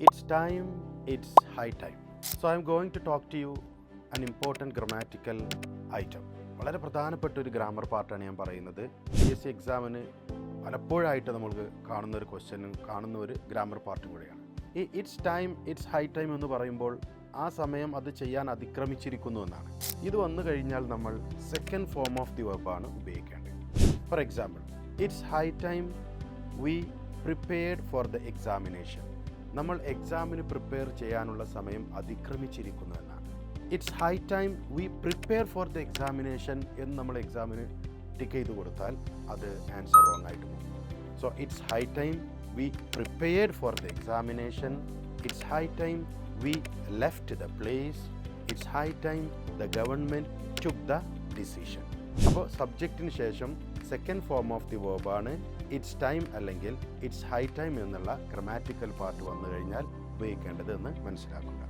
It's time, it's high time. So I'm going to talk to you an important grammatical item. വളരെ പ്രധാനപ്പെട്ട ഒരു grammar പാർട്ടാണ് ഞാൻ പറയുന്നത്. PSC എക്സാമിന് പലപ്പോഴായിട്ട് നമുക്ക് കാണുന്ന ഒരു ക്വസ്റ്റ്യനും കാണുന്ന ഒരു ഗ്രാമർ പാർട്ടും കൂടെയാണ്. ഈ it's time, it's high time എന്ന് പറയുമ്പോൾ ആ സമയം അത് ചെയ്യാൻ അതിക്രമിച്ചിരിക്കുന്നു എന്നാണ്. ഇത് വന്നു കഴിഞ്ഞാൽ നമ്മൾ സെക്കൻഡ് ഫോം ഓഫ് ദി വെർബാണ് ഉപയോഗിക്കേണ്ടത്. For example, it's high time we prepared for the examination. നമ്മൾ എക്സാമിന് പ്രിപ്പയർ ചെയ്യാനുള്ള സമയം അതിക്രമിച്ചിരിക്കുന്നു എന്നാണ്. It's high time V prepare for the examination എന്ന് നമ്മൾ എക്സാമിന് ടിക്ക് ചെയ്ത് കൊടുത്താൽ അത് ആൻസർ റോങ് ആയിട്ട് പോകും. So it's high time we prepared for the examination. It's high time we left the place. It's high time the government took the decision. അപ്പോൾ സബ്ജക്റ്റിന് ശേഷം സെക്കൻഡ് ഫോം ഓഫ് ദി വേർബാണ് it's time അല്ലെങ്കിൽ it's high time എന്നുള്ള grammatical part വന്നു കഴിഞ്ഞാൽ ഉപയോഗിക്കേണ്ടത് എന്ന് മനസ്സിലാക്കുക.